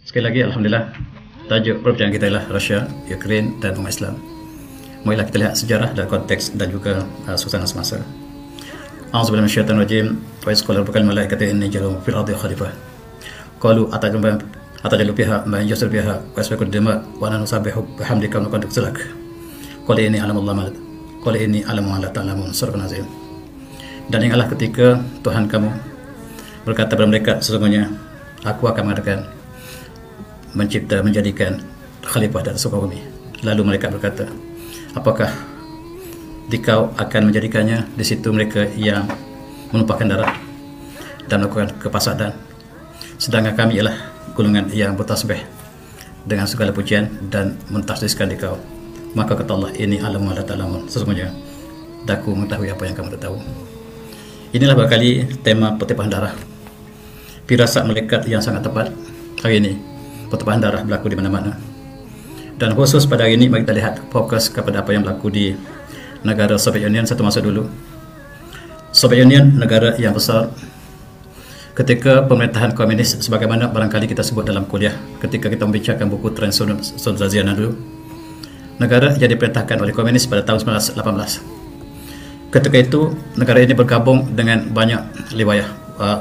Sekali lagi, Alhamdulillah, tajuk perbincangan kita ialah Rusia, Ukraine dan umat Islam. Marilah kita lihat sejarah dan konteks dan juga suasana semasa. A'udzubillahi minasyaitonir rajim. Wa iz qala rabbuka lil malaikati inni ja'ilun fil ardi khalifah. Qalu atajalu fiha man yusrifu fiha wa yasfiku ad-dima wa nahnu nusabbihu bihamdika wa nuqaddisu lak. Qul inni a'lamu ma la ta'lamun. Surah An-Nazm. Dan ingatlah ketika Tuhan kamu berkata kepada mereka, sesungguhnya aku akan mengadakan menjadikan khalifah di atas muka bumi. Lalu mereka berkata, apakah dikau akan menjadikannya? Di situ mereka yang menumpahkan darah dan melakukan kepasadan, sedangkan kami ialah golongan yang bertasbih dengan segala pujian dan mentasbihkan dikau. Maka kata Allah, ini alamu la ta'lamun, sesungguhnya daku mengetahui apa yang kamu tak tahu. Inilah barangkali tema pertumpahan darah, firasat malaikat yang sangat tepat. Hari ini pertumpahan darah berlaku di mana-mana, dan khusus pada hari ini mari kita lihat fokus kepada apa yang berlaku di negara Soviet Union satu masa dulu. Soviet Union negara yang besar ketika pemerintahan komunis, sebagaimana barangkali kita sebut dalam kuliah ketika kita membicarakan buku Transsozialiana dulu. Negara yang diperintahkan oleh komunis pada tahun 1918. Ketika itu negara ini bergabung dengan banyak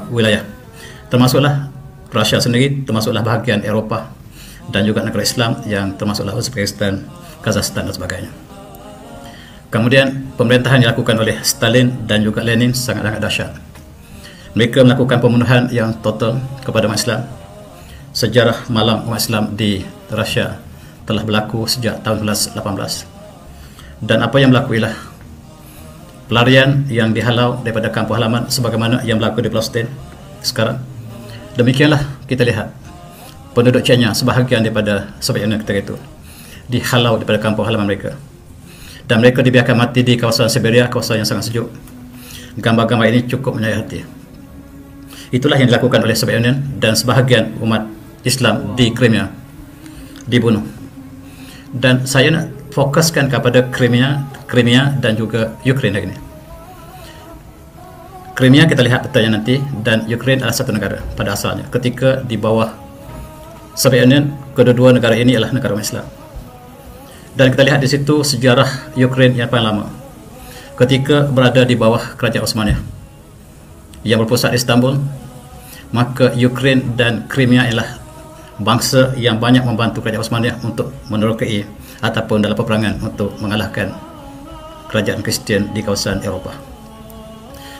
wilayah, termasuklah Rusia sendiri, termasuklah bahagian Eropah dan juga negara Islam yang termasuklah Uzbekistan, Kazakhstan dan sebagainya. Kemudian pemerintahan dilakukan oleh Stalin dan juga Lenin sangat-sangat dahsyat. Mereka melakukan pembunuhan yang total kepada umat Islam. Sejarah malam umat Islam di Rusia telah berlaku sejak tahun 1918. Dan apa yang berlaku ialah pelarian yang dihalau daripada kampung halaman sebagaimana yang berlaku di Palestin sekarang. Demikianlah kita lihat penduduk China, sebahagian daripada Soviet Union ketika itu, dihalau daripada kampung halaman mereka, dan mereka dibiarkan mati di kawasan Siberia, kawasan yang sangat sejuk. Gambar-gambar ini cukup menyayat hati. Itulah yang dilakukan oleh Soviet Union, dan sebahagian umat Islam di Crimea dibunuh. Dan saya nak fokuskan kepada Crimea dan juga Ukraine hari ini. Crimea kita lihat petanya nanti, dan Ukraine adalah satu negara pada asalnya. Ketika di bawah Soviet Union, kedua-dua negara ini adalah negara Islam. Dan kita lihat di situ sejarah Ukraine yang paling lama. Ketika berada di bawah kerajaan Osmania yang berpusat di Istanbul, maka Ukraine dan Crimea ialah bangsa yang banyak membantu kerajaan Osmania untuk menerokai ataupun dalam peperangan untuk mengalahkan kerajaan Kristian di kawasan Eropah.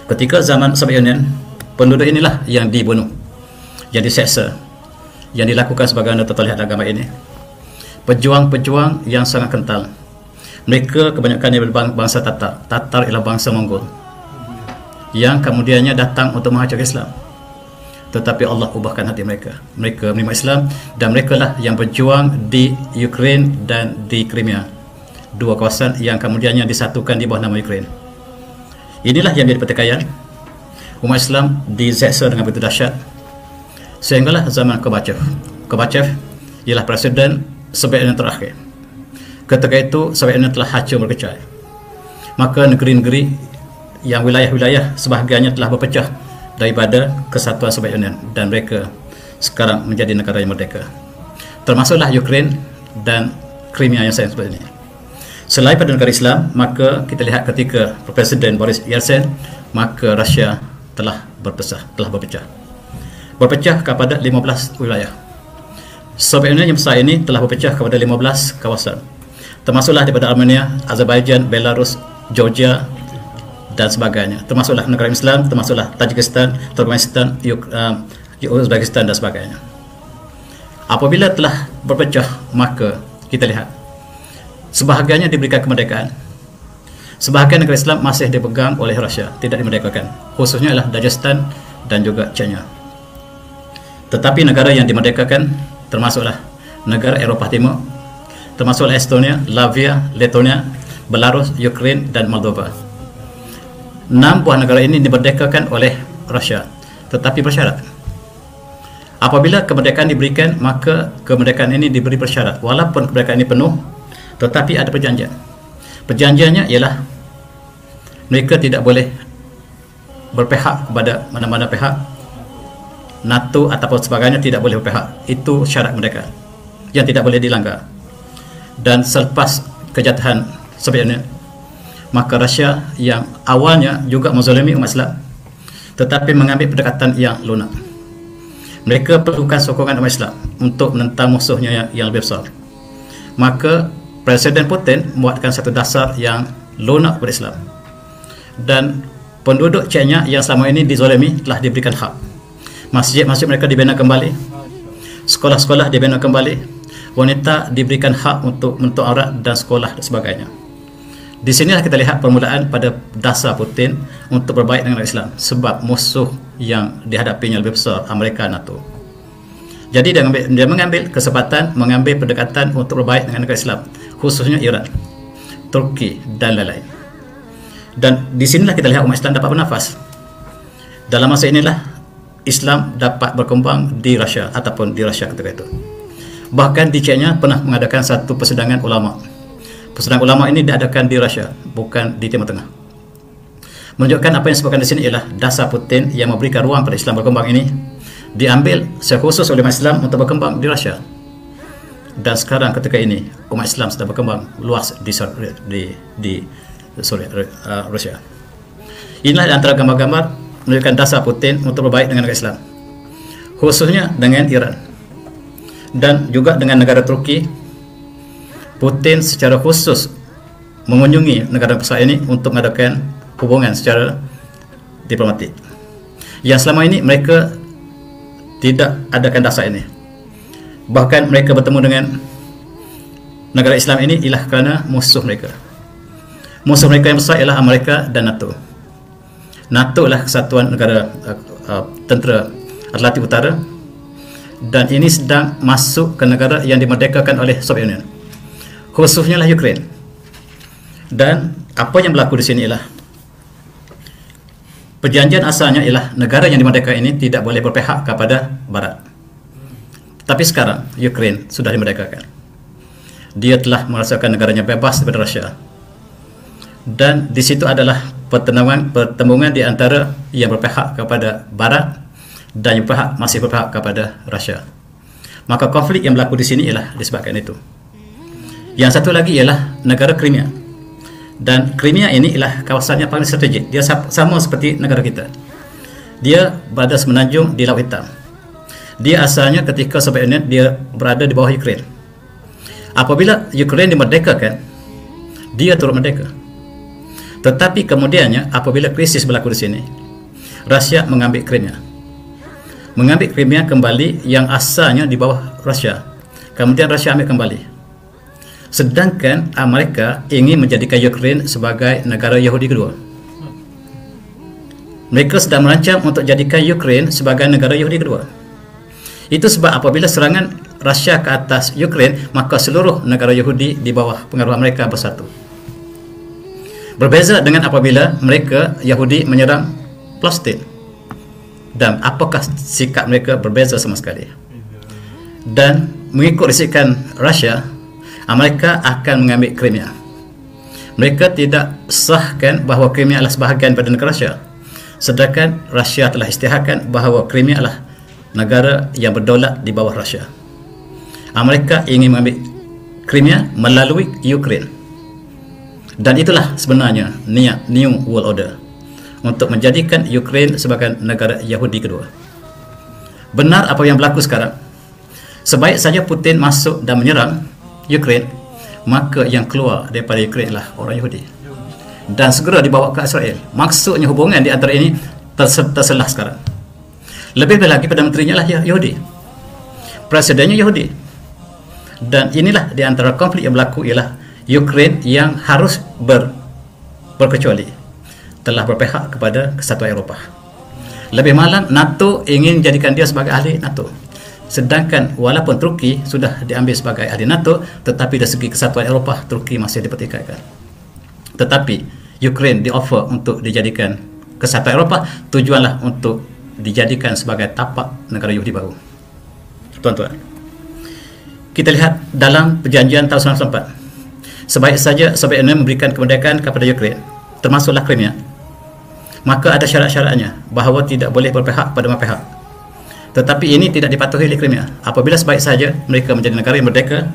Ketika zaman Soviet Union, penduduk inilah yang dibunuh, yang diseksa, yang dilakukan sebagaimana kita lihat dalam gambar ini. Pejuang-pejuang yang sangat kental. Mereka kebanyakannya berbangsa Tatar. Tatar ialah bangsa Mongol yang kemudiannya datang untuk menghancurkan Islam. Tetapi Allah ubahkan hati mereka. Mereka menerima Islam, dan mereka lah yang berjuang di Ukraine dan di Crimea, dua kawasan yang kemudiannya disatukan di bawah nama Ukraine. Inilah yang menjadi pertikaian. Umat Islam diseksa dengan begitu dahsyat sehinggalah zaman Gorbachev ialah presiden Soviet Union terakhir. Ketika itu Soviet Union telah hancur berkecai. Maka negeri-negeri yang wilayah-wilayah sebahagiannya telah berpecah daripada kesatuan Soviet Union, dan mereka sekarang menjadi negara yang merdeka. Termasuklah Ukraine dan Crimea yang saya sebut ini. Selain pada negara Islam, maka kita lihat ketika Presiden Boris Yeltsin, maka Rusia telah berpecah kepada 15 wilayah. Soviet Union yang besar ini telah berpecah kepada 15 kawasan, termasuklah daripada Armenia, Azerbaijan, Belarus, Georgia dan sebagainya. Termasuklah negara Islam, termasuklah Tajikistan, Turkmenistan, Uzbekistan dan sebagainya. Apabila telah berpecah, maka kita lihat sebahagiannya diberikan kemerdekaan. Sebahagian negara Islam masih dipegang oleh Rusia, tidak dimerdekakan, khususnya adalah Dagestan dan juga Chechnya. Tetapi negara yang dimerdekakan termasuklah negara Eropah Timur, termasuklah Estonia, Latvia, Letonia, Belarus, Ukraine dan Moldova. 6 buah negara ini dimerdekakan oleh Rusia, tetapi bersyarat. Apabila kemerdekaan diberikan, maka kemerdekaan ini diberi bersyarat. Walaupun kemerdekaan ini penuh, tetapi ada perjanjian. Perjanjiannya ialah mereka tidak boleh berpihak kepada mana-mana pihak NATO ataupun sebagainya tidak boleh berpihak. Itu syarat mereka yang tidak boleh dilanggar. Dan selepas kejatuhan Soviet Union, maka Rusia yang awalnya juga menzalimi umat Islam tetapi mengambil pendekatan yang lunak. Mereka perlukan sokongan umat Islam untuk menentang musuhnya yang lebih besar. Maka Presiden Putin membuatkan satu dasar yang lunak kepada Islam, dan penduduk Chechnya yang selama ini dizalimi telah diberikan hak. Masjid-masjid mereka dibina kembali, sekolah-sekolah dibina kembali, wanita diberikan hak untuk menutup aurat dan sekolah dan sebagainya. Di sinilah kita lihat permulaan pada dasar Putin untuk berbaik dengan Islam, sebab musuh yang dihadapinya lebih besar, Amerika, NATO. Jadi dia mengambil kesempatan, mengambil pendekatan untuk berbaik dengan negara Islam, khususnya Iran, Turki dan lain-lain. Dan di sinilah kita lihat umat Islam dapat bernafas. Dalam masa inilah Islam dapat berkembang di Rusia ataupun di Rusia ketika itu. Bahkan di Chechnya pernah mengadakan satu persidangan ulama. Persidangan ulama ini diadakan di Rusia, bukan di Timur Tengah. Menunjukkan apa yang disebutkan di sini ialah dasar Putin yang memberikan ruang pada Islam berkembang ini diambil secara khusus oleh umat Islam untuk berkembang di Rusia. Dan sekarang ketika ini umat Islam sedang berkembang luas di Rusia. Inilah di antara gambar-gambar menunjukkan dasar Putin untuk berbaik dengan negara Islam, khususnya dengan Iran dan juga dengan negara Turki. Putin secara khusus mengunjungi negara besar ini untuk mengadakan hubungan secara diplomatik, yang selama ini mereka tidak adakan dasar ini. Bahkan mereka bertemu dengan negara Islam ini ialah kerana musuh mereka. Musuh mereka yang besar ialah Amerika dan NATO. NATO adalah kesatuan negara tentera Atlantik Utara, dan ini sedang masuk ke negara yang dimerdekakan oleh Soviet Union, khususnya lah Ukraine. Dan apa yang berlaku di sini ialah perjanjian asalnya ialah negara yang dimerdekakan ini tidak boleh berpihak kepada Barat. Tapi sekarang Ukraine sudah dimerdekakan. Dia telah merasakan negaranya bebas daripada Rusia. Dan di situ adalah pertemuan di antara yang berpihak kepada Barat dan yang masih berpihak kepada Rusia. Maka konflik yang berlaku di sini ialah disebabkan itu. Yang satu lagi ialah negara Crimea. Dan Crimea ini ialah kawasan yang paling strategik. Dia sama seperti negara kita. Dia berada semenanjung di Laut Hitam. Dia asalnya ketika Soviet Union dia berada di bawah Ukraine. Apabila Ukraine dimerdekakan, dia turut merdeka. Tetapi kemudiannya apabila krisis berlaku di sini, Rusia mengambil Crimea. Mengambil Crimea kembali yang asalnya di bawah Rusia. Kemudian Rusia ambil kembali. Sedangkan Amerika ingin menjadikan Ukraine sebagai negara Yahudi kedua. Mereka sedang merancang untuk jadikan Ukraine sebagai negara Yahudi kedua. Itu sebab apabila serangan Rusia ke atas Ukraine, maka seluruh negara Yahudi di bawah pengaruh Amerika bersatu. Berbeza dengan apabila mereka Yahudi menyerang Palestin. Dan apakah sikap mereka berbeza sama sekali. Dan mengikut risikan Rusia, Amerika akan mengambil Crimea. Mereka tidak sahkan bahawa Crimea adalah sebahagian pada negara Rusia, sedangkan Rusia telah isytiharkan bahawa Crimea adalah negara yang berdaulat di bawah Rusia. Amerika ingin mengambil Crimea melalui Ukraine. Dan itulah sebenarnya niat New World Order, untuk menjadikan Ukraine sebagai negara Yahudi kedua. Benar apa yang berlaku sekarang. Sebaik saja Putin masuk dan menyerang Ukraine, maka yang keluar daripada Ukraine adalah orang Yahudi dan segera dibawa ke Israel. Maksudnya hubungan di antara ini terselah sekarang. Lebih lagi pada menterinya lah Yahudi, presidennya Yahudi. Dan inilah di antara konflik yang berlaku ialah Ukraine yang harus berkecuali telah berpihak kepada kesatuan Eropah. Lebih malang NATO ingin jadikan dia sebagai ahli NATO. Sedangkan walaupun Turki sudah diambil sebagai ahli NATO, tetapi dari segi kesatuan Eropah, Turki masih dipertikaikan. Tetapi Ukraine di-offer untuk dijadikan kesatuan Eropah, tujuanlah untuk dijadikan sebagai tapak negara Yahudi baru. Tuan-tuan, kita lihat dalam perjanjian tahun 1994, sebaik saja Soviet Union memberikan kemerdekaan kepada Ukraine, termasuklah Crimea, maka ada syarat-syaratnya bahawa tidak boleh berpihak pada mana pihak. Tetapi ini tidak dipatuhi oleh Crimea. Apabila sebaik saja mereka menjadi negara yang merdeka,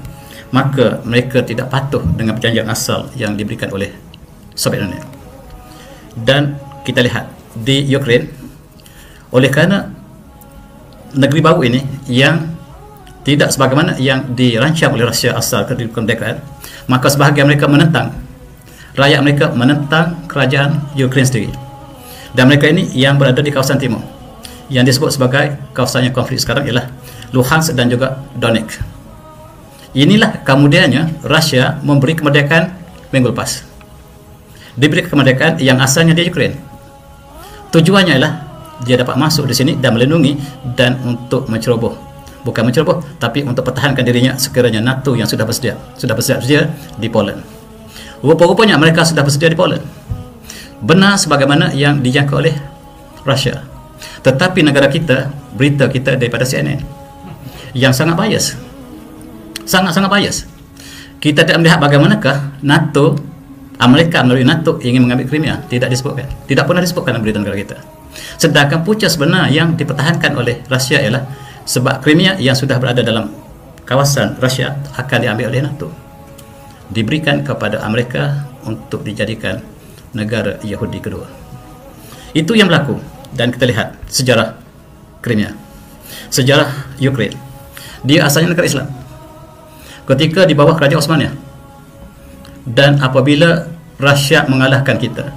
maka mereka tidak patuh dengan perjanjian asal yang diberikan oleh Soviet Union. Dan kita lihat di Ukraine, oleh kerana negeri baru ini yang tidak sebagaimana yang dirancang oleh Rusia asal kemerdekaan, maka sebahagian mereka menentang, rakyat mereka menentang kerajaan Ukraine sendiri. Dan mereka ini yang berada di kawasan timur, yang disebut sebagai kawasan yang konflik sekarang ialah Luhansk dan juga Donetsk. Inilah kemudiannya Rusia memberi kemerdekaan minggu lepas. Diberi kemerdekaan yang asalnya di Ukraine. Tujuannya ialah dia dapat masuk di sini dan melindungi dan untuk menceroboh, bukan menceroboh, tapi untuk pertahankan dirinya sekiranya NATO yang sudah bersedia di Poland. Rupa-rupanya mereka sudah bersedia di Poland, benar sebagaimana yang dijangka oleh Rusia. Tetapi negara kita, berita kita daripada CNN yang sangat bias, sangat-sangat bias. Kita tidak melihat bagaimanakah NATO, Amerika melalui NATO ingin mengambil Crimea. Tidak disebutkan, tidak pernah disebutkan dalam berita negara kita. Sedangkan punca sebenar yang dipertahankan oleh Rusia ialah sebab Crimea yang sudah berada dalam kawasan Rusia akan diambil oleh NATO, diberikan kepada Amerika untuk dijadikan negara Yahudi kedua. Itu yang berlaku. Dan kita lihat sejarah Crimea, sejarah Ukraine. Dia asalnya negara Islam ketika di bawah kerajaan Osmania. Dan apabila Rusia mengalahkan kita,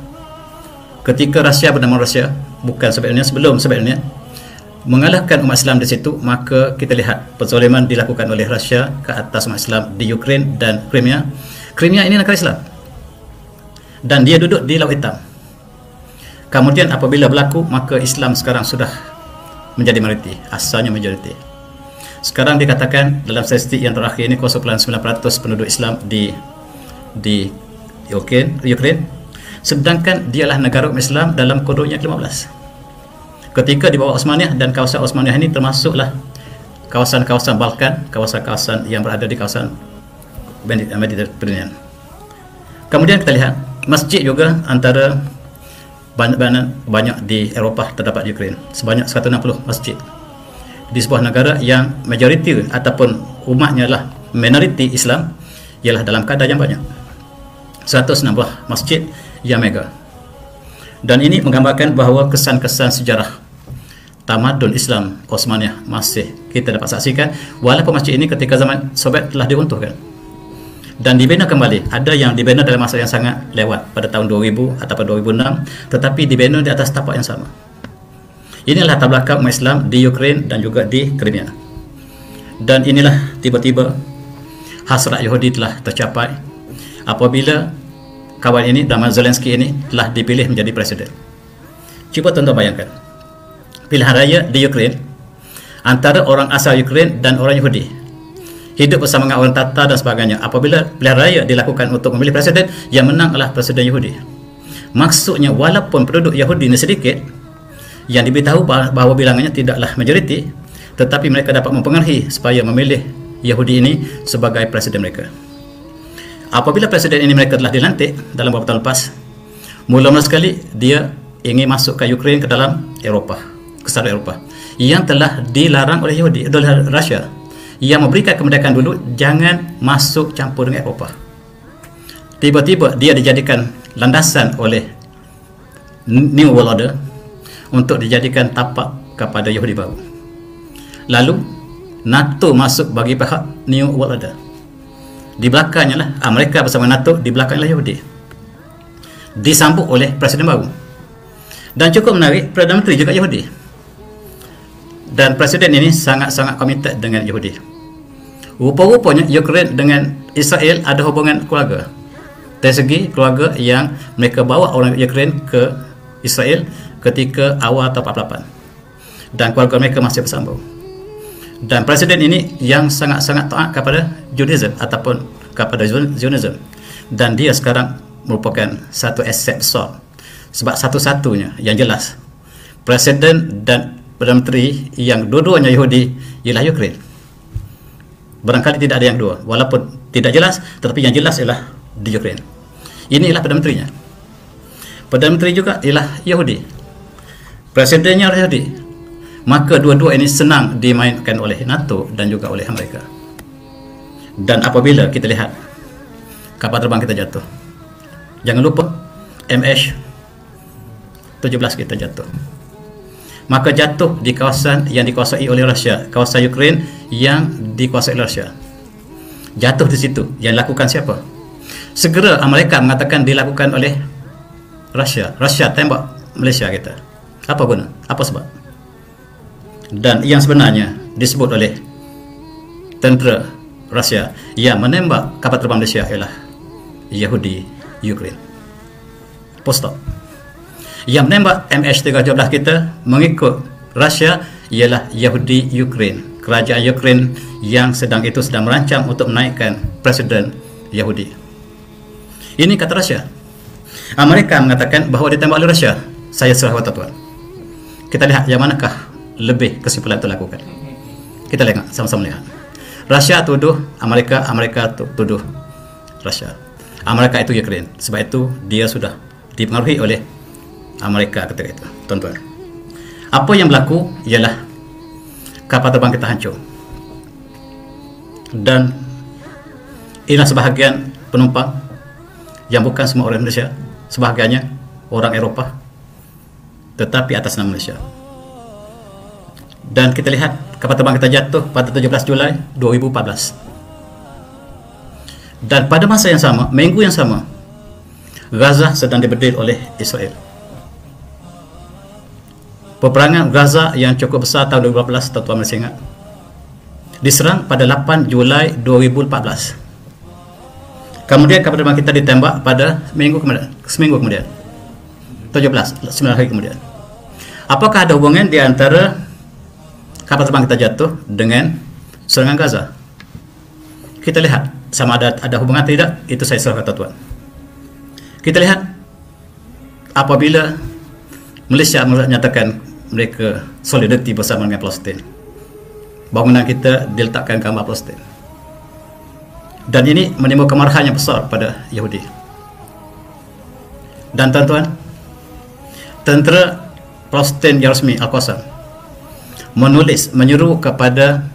ketika Rusia bernama Rusia, bukan Soviet Union, sebelum Soviet Union mengalahkan umat Islam di situ, maka kita lihat penzaliman dilakukan oleh Rusia ke atas umat Islam di Ukraine dan Crimea. Crimea ini negara Islam dan dia duduk di Laut Hitam. Kemudian apabila berlaku, maka Islam sekarang sudah menjadi majoriti, asalnya majoriti. Sekarang dikatakan dalam statistik yang terakhir ini 0.9% penduduk Islam di Ukraine, sedangkan dialah negara Islam dalam kodenya ke-15. Ketika di bawah Osmania, dan kawasan Osmania ini termasuklah kawasan-kawasan Balkan, kawasan-kawasan yang berada di kawasan Mediterranean. Kemudian kita lihat masjid juga antara banyak di Eropah terdapat di Ukraine, sebanyak 160 masjid di sebuah negara yang majoriti ataupun umatnya lah minoriti Islam, ialah dalam keadaan yang banyak, 160 masjid yang mega. Dan ini menggambarkan bahawa kesan-kesan sejarah tamadun Islam Osmania masih kita dapat saksikan, walaupun masjid ini ketika zaman Soviet telah diruntuhkan dan dibina kembali. Ada yang dibina dalam masa yang sangat lewat pada tahun 2000 ataupun 2006, tetapi dibina di atas tapak yang sama. Inilah latar belakang umat Islam di Ukraine dan juga di Crimea. Dan inilah tiba-tiba hasrat Yahudi telah tercapai apabila kawan ini, nama Zelensky ini, telah dipilih menjadi presiden. Cuba tuan-tuan bayangkan pilihan raya di Ukraine antara orang asal Ukraine dan orang Yahudi, hidup bersama dengan orang Tatar dan sebagainya. Apabila pilihan raya dilakukan untuk memilih presiden, yang menang adalah presiden Yahudi. Maksudnya walaupun penduduk Yahudi ini sedikit, yang diberitahu bahawa bilangannya tidaklah majoriti, tetapi mereka dapat mempengaruhi supaya memilih Yahudi ini sebagai presiden mereka. Apabila presiden ini mereka telah dilantik dalam beberapa tahun lepas, mula-mula sekali dia ingin masukkan Ukraine ke dalam Eropah, ke seluruh Eropah yang telah dilarang oleh Yahudi, oleh Rusia, yang memberikan kemerdekaan dulu, jangan masuk campur dengan Eropah. Tiba-tiba dia dijadikan landasan oleh New World Order untuk dijadikan tapak kepada Yahudi baru. Lalu NATO masuk bagi pihak New World Order. Di belakangnya lah Amerika bersama NATO, di belakangnya Yahudi, disambut oleh presiden baru. Dan cukup menarik, Perdana Menteri juga Yahudi, dan presiden ini sangat-sangat komited dengan Yahudi. Rupa-rupanya Ukraine dengan Israel ada hubungan keluarga, dari segi keluarga yang mereka bawa orang Ukraine ke Israel ketika awal tahun 48, dan keluarga mereka masih bersambung. Dan presiden ini yang sangat-sangat taat kepada Judaism ataupun kepada Zionism, dan dia sekarang merupakan satu aset besar, sebab satu-satunya yang jelas presiden dan Perdana Menteri yang dua-duanya Yahudi ialah Ukraine. Barangkali tidak ada yang dua, walaupun tidak jelas, tetapi yang jelas ialah di Ukraine. Inilah Perdana Menterinya. Perdana Menteri juga ialah Yahudi, presidennya adalah Yahudi, maka dua-dua ini senang dimainkan oleh NATO dan juga oleh Amerika. Dan apabila kita lihat kapal terbang kita jatuh, jangan lupa MH17 kita jatuh, maka jatuh di kawasan yang dikuasai oleh Rusia, kawasan Ukraine yang dikuasai oleh Rusia. Jatuh di situ, yang lakukan siapa? Segera Amerika mengatakan dilakukan oleh Rusia. Rusia tembak Malaysia kita. Apa guna? Apa sebab? Dan yang sebenarnya disebut oleh tentera Rusia yang menembak kapal terbang Malaysia ialah Yahudi Ukraine. Post stop. Yang menembak MH17 kita mengikut Rusia ialah Yahudi Ukraine, kerajaan Ukraine yang sedang merancang untuk menaikkan presiden Yahudi. Ini kata Rusia. Amerika mengatakan bahawa ditembak oleh Rusia. Saya serah kepada tuan. Kita lihat yang manakah lebih kesimpulan itu lakukan. Kita lihat, sama-sama lihat. Rusia tuduh Amerika, Amerika tuduh Rusia. Amerika itu Ukraine. Sebab itu dia sudah dipengaruhi oleh Amerika ketika itu, tuan-tuan. Apa yang berlaku ialah kapal terbang kita hancur. Dan inilah sebahagian penumpang yang bukan semua orang Malaysia, sebahagiannya orang Eropah, tetapi atas nama Malaysia. Dan kita lihat kapal terbang kita jatuh pada 17 Julai 2014. Dan pada masa yang sama, minggu yang sama, Gaza sedang dibedil oleh Israel. Peperangan Gaza yang cukup besar tahun 2014, tuan-tuan masih ingat, diserang pada 8 Julai 2014. Kemudian kapal terbang kita ditembak pada seminggu kemudian, 9 hari kemudian. Apakah ada hubungan di antara kapal terbang kita jatuh dengan serangan Gaza? Kita lihat sama ada hubungan atau tidak, itu saya serahkan tuan-tuan. Kita lihat apabila Malaysia menyatakan mereka solidariti bersama dengan Palestin, bangunan kita diletakkan gambar Palestin, dan ini menimbulkan kemarahan yang besar pada Yahudi. Dan tuan-tuan, tentera Palestin yang resmi Al-Qassam menyeru kepada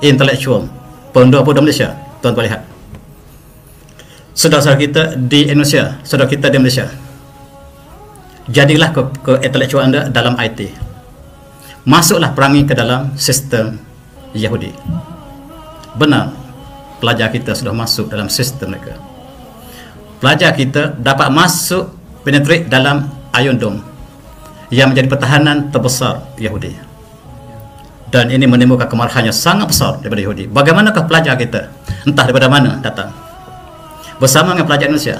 intelektual penduduk Malaysia. Tuan-tuan lihat, saudara-saudara kita di Indonesia, saudara kita di Malaysia, jadilah ke intelektual anda dalam IT, masuklah perangi ke dalam sistem Yahudi. Benar, pelajar kita sudah masuk dalam sistem mereka. Pelajar kita dapat masuk penetrate dalam Iron Dome yang menjadi pertahanan terbesar Yahudi. Dan ini menimbulkan kemarahan yang sangat besar daripada Yahudi. Bagaimanakah pelajar kita, entah daripada mana datang, bersama dengan pelajar Indonesia,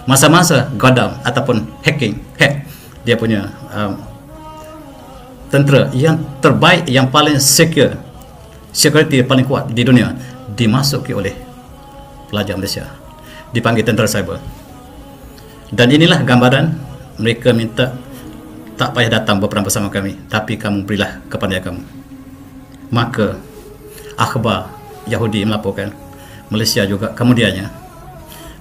masa-masa godam ataupun hack dia punya tentera yang terbaik, yang paling secure, security paling kuat di dunia, dimasuki oleh pelajar Malaysia, dipanggil tentera cyber. Dan inilah gambaran mereka minta, tak payah datang berperang bersama kami, tapi kamu berilah kepada kamu. Maka akhbar Yahudi melaporkan Malaysia juga kemudiannya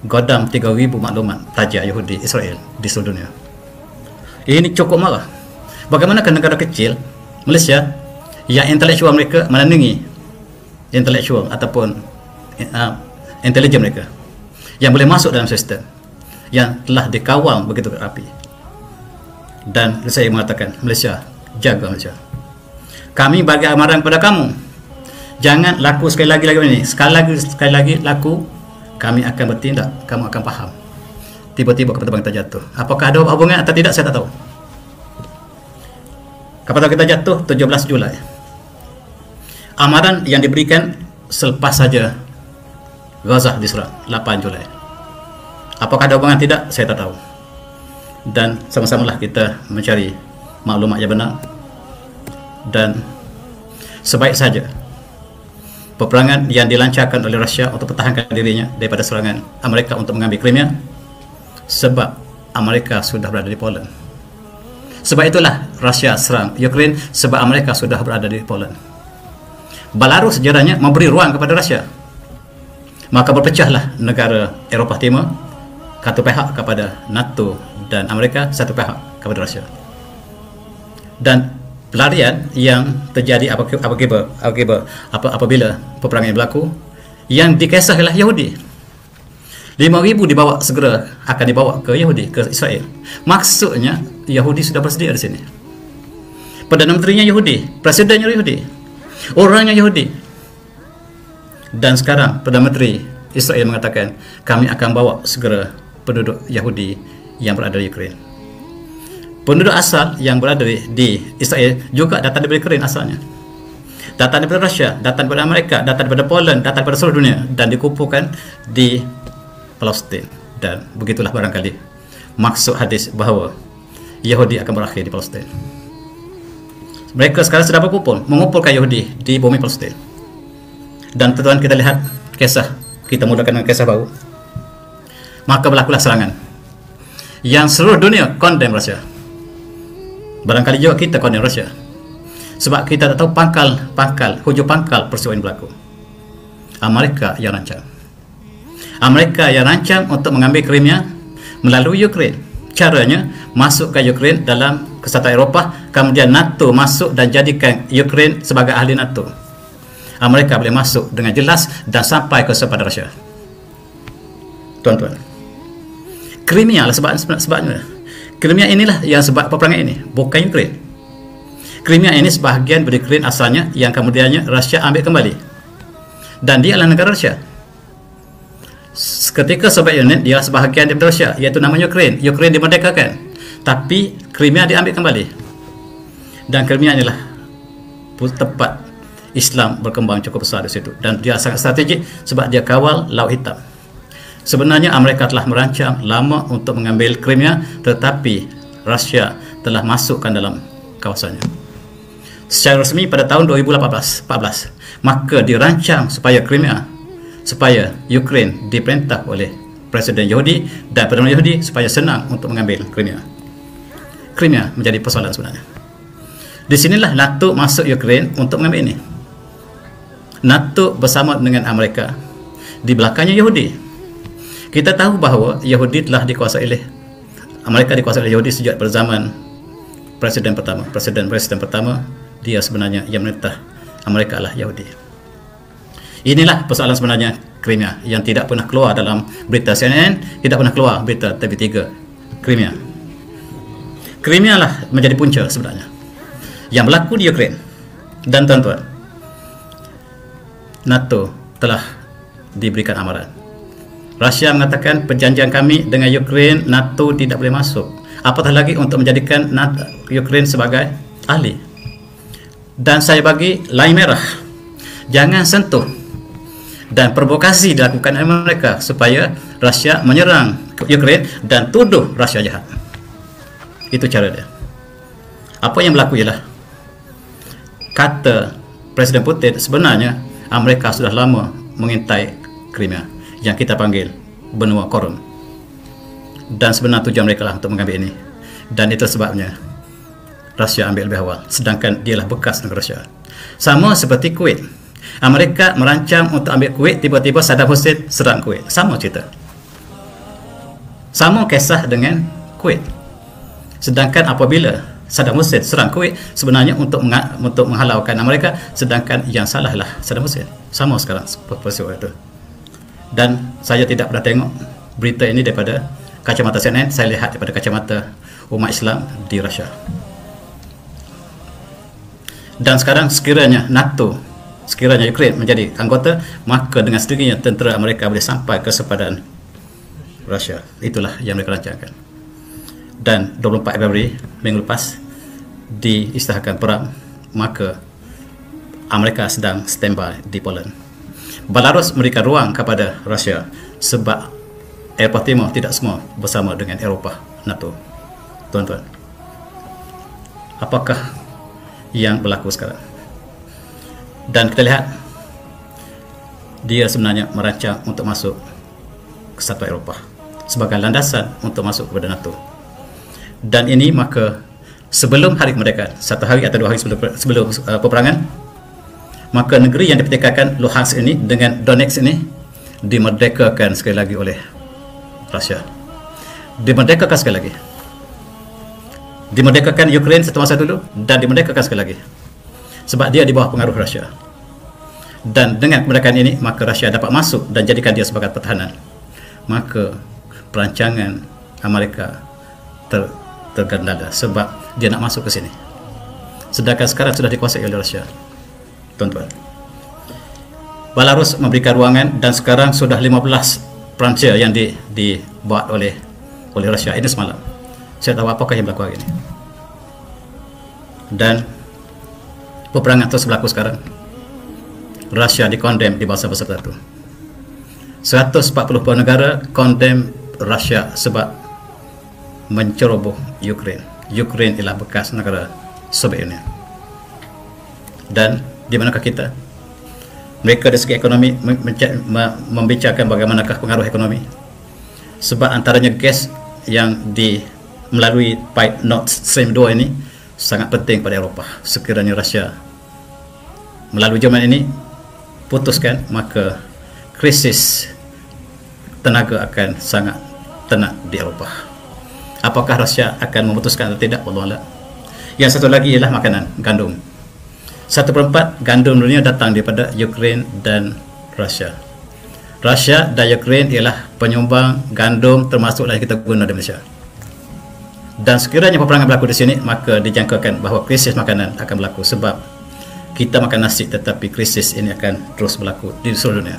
godam 3,000 maklumat pelajar Yahudi Israel di seluruh dunia. Ini cukup marah. Bagaimanakah negara kecil Malaysia yang intelektual mereka menandingi intelektual ataupun intelijen mereka yang boleh masuk dalam sistem yang telah dikawal begitu rapi. Dan saya mengatakan, Malaysia, jaga Malaysia. Kami bagi amaran kepada kamu, jangan laku sekali lagi ini. Sekali lagi laku, kami akan bertindak, kamu akan faham. Tiba-tiba kapal terbang kita jatuh. Apakah ada hubungan atau tidak, saya tak tahu. Kapal terbang kita jatuh 17 Julai. Amaran yang diberikan selepas saja Gaza diserang 8 Julai. Apakah ada hubungan tidak, saya tak tahu. Dan sama-samalah kita mencari maklumat yang benar. Dan sebaik saja peperangan yang dilancarkan oleh Rusia untuk pertahankan dirinya daripada serangan Amerika untuk mengambil Crimea, sebab Amerika sudah berada di Poland. Sebab itulah Rusia serang Ukraine, sebab Amerika sudah berada di Poland. Baru sejarahnya memberi ruang kepada Rusia, maka berpecahlah negara Eropah Timur, satu pihak kepada NATO dan Amerika, satu pihak kepada Rusia. Dan pelarian yang terjadi apabila peperangan ini berlaku, yang dikesah ialah Yahudi. 5,000 dibawa, segera akan dibawa ke Yahudi, ke Israel. Maksudnya Yahudi sudah bersedia di sini. Perdana Menterinya Yahudi, presidennya Yahudi, orangnya Yahudi. Dan sekarang Perdana Menteri Israel mengatakan, kami akan bawa segera penduduk Yahudi yang berada di Ukraine. Penduduk asal yang berada di Israel juga datang dari Ukraine asalnya, datang daripada Rusia, datang daripada Amerika, datang daripada Poland, datang daripada seluruh dunia, dan dikumpulkan di Palestin. Dan begitulah barangkali maksud hadis bahawa Yahudi akan berakhir di Palestin. Mereka sekarang sedang berkumpul, mengumpulkan Yahudi di bumi Palestin. Dan tuan-tuan, kita lihat kisah, kita mulakan dengan kisah baru. Maka berlakulah serangan yang seluruh dunia condemn Rusia. Barangkali juga kita condemn Rusia, sebab kita tak tahu hujung pangkal peristiwa ini berlaku. Amerika yang rancang. Amerika yang rancang untuk mengambil Crimea melalui Ukraine. Caranya masuk ke Ukraine dalam Kesatuan Eropah, kemudian NATO masuk dan jadikan Ukraine sebagai ahli NATO. Amerika boleh masuk dengan jelas dan sampai ke kepada Rusia. Tuan-tuan, Crimea lah sebabnya. Crimea inilah yang sebab peperangan ini, bukan Ukraine. Crimea ini sebahagian dari Ukraine asalnya yang kemudiannya Rusia ambil kembali. Dan dia adalah negara Rusia. Ketika Soviet Union, dia sebahagian daripada Rusia, iaitu namanya Ukraine. Ukraine dimerdekakan, tapi Crimea diambil kembali. Dan Crimea inilah tempat Islam berkembang cukup besar di situ, dan dia sangat strategik sebab dia kawal Laut Hitam. Sebenarnya Amerika telah merancang lama untuk mengambil Crimea, tetapi Rusia telah masukkan dalam kawasannya secara resmi pada tahun 2014. Maka dirancang supaya Ukraine diperintah oleh Presiden Yahudi dan Perdana Yahudi supaya senang untuk mengambil Crimea. Crimea menjadi persoalan sebenarnya. Di sinilah NATO masuk Ukraine untuk mengambil ini. NATO bersama dengan Amerika, di belakangnya Yahudi. Kita tahu bahawa Yahudi telah dikuasai oleh Amerika, dikuasai oleh Yahudi sejak pada zaman presiden pertama. Dia sebenarnya yang memerintah Amerika adalah Yahudi. Inilah persoalan sebenarnya Crimea yang tidak pernah keluar dalam berita CNN, tidak pernah keluar berita TV3. Crimea lah menjadi punca sebenarnya yang berlaku di Ukraine. Dan tuan-tuan, NATO telah diberikan amaran. Rusia mengatakan perjanjian kami dengan Ukraine, NATO tidak boleh masuk, apatah lagi untuk menjadikan Ukraine sebagai ahli. Dan saya bagi line merah, jangan sentuh, dan provokasi dilakukan oleh mereka supaya Rusia menyerang Ukraine dan tuduh Rusia jahat. Itu cara dia. Apa yang berlaku ialah, kata Presiden Putin, sebenarnya Amerika sudah lama mengintai Crimea yang kita panggil benua Koron, dan sebenarnya tujuan mereka lah untuk mengambil ini. Dan itu sebabnya Rusia ambil lebih awal, sedangkan dialah bekas negara Rusia. Sama seperti Kuwait, Amerika merancang untuk ambil Kuwait, tiba-tiba Saddam Hussein serang Kuwait. Sama cerita, sama kisah dengan Kuwait. Sedangkan apabila Saddam Hussein serang Kuwait, sebenarnya untuk menghalaukan Amerika, sedangkan yang salahlah Saddam Hussein. Sama sekarang peristiwa itu. Dan saya tidak pernah tengok berita ini daripada kacamata CNN, saya lihat daripada kacamata umat Islam di Rusia. Dan sekarang sekiranya Ukraine menjadi anggota, maka dengan sendirinya tentera Amerika boleh sampai ke sepadan Rusia. Itulah yang mereka rancangkan. Dan 24 Februari minggu lepas diisytiharkan perang, maka Amerika sedang standby di Poland. Belarus memberikan ruang kepada Rusia sebab Eropah Timur tidak semua bersama dengan Eropah NATO. Tuan-tuan, apakah yang berlaku sekarang? Dan kita lihat, dia sebenarnya merancang untuk masuk ke Kesatuan Eropah sebagai landasan untuk masuk kepada NATO. Dan ini maka sebelum hari kemerdekaan, 1 hari atau 2 hari sebelum peperangan, maka negeri yang dipertikaikan Luhansk ini dengan Donetsk ini dimerdekakan sekali lagi oleh Rusia. Dimerdekakan sekali lagi. dimerdekakan Ukraine satu masa dulu dan dimerdekakan sekali lagi sebab dia di bawah pengaruh Rusia. Dan dengan kemerdekaan ini maka Rusia dapat masuk dan jadikan dia sebagai pertahanan. Maka perancangan Amerika tergandala sebab dia nak masuk ke sini. Sedangkan sekarang sudah dikuasai oleh Rusia. Tuan-tuan, Belarus memberikan ruangan dan sekarang sudah 15 perancis yang dibuat oleh Rusia. Ini semalam saya tahu apakah yang berlaku hari ini. Dan peperangan terus berlaku sekarang. Rusia dikondem di bahasa bersatu. 140 buah negara kondem Rusia sebab menceroboh Ukraine. Ukraine ialah bekas negara Soviet Union. Dan di manakah kita? Mereka dari segi ekonomi membicarakan bagaimanakah pengaruh ekonomi. Sebab antaranya gas yang melalui pipe Nord Stream 2 ini sangat penting pada Eropah. Sekiranya Rusia melalui Jerman ini putuskan, maka krisis tenaga akan sangat tenat di Eropah. Apakah Rusia akan memutuskan atau tidak? Wallahu a'lam. Yang satu lagi ialah makanan, gandum. 1/4 gandum dunia datang daripada Ukraine dan Rusia. Rusia dan Ukraine ialah penyumbang gandum termasuklah yang kita guna di Malaysia. Dan sekiranya peperangan berlaku di sini, maka dijangkakan bahawa krisis makanan akan berlaku sebab kita makan nasi tetapi krisis ini akan terus berlaku di seluruh dunia.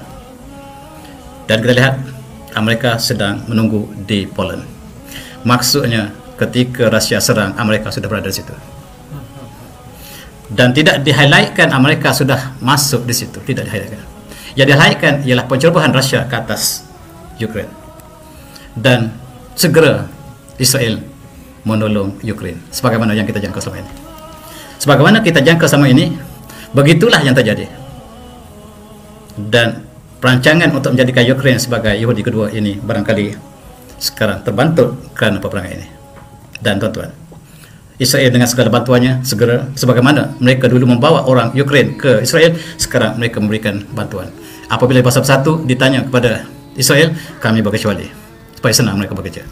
Dan kita lihat Amerika sedang menunggu di Poland. Maksudnya ketika Rusia serang, Amerika sudah berada di situ. Dan tidak di-highlightkan Amerika sudah masuk di situ, tidak di-highlightkan. Yang di-highlightkan ialah pencerobohan Rusia ke atas Ukraine. Dan segera Israel menolong Ukraine sebagaimana yang kita jangka selama ini. Sebagaimana kita jangka selama ini, begitulah yang terjadi. Dan perancangan untuk menjadikan Ukraine sebagai Yahudi kedua ini barangkali sekarang terbantu kerana peperangan ini. Dan tuan-tuan, Israel dengan segala bantuannya segera, sebagaimana mereka dulu membawa orang Ukraine ke Israel, sekarang mereka memberikan bantuan. Apabila bahasa bersatu ditanya kepada Israel, kami berkecuali supaya senang mereka bekerja.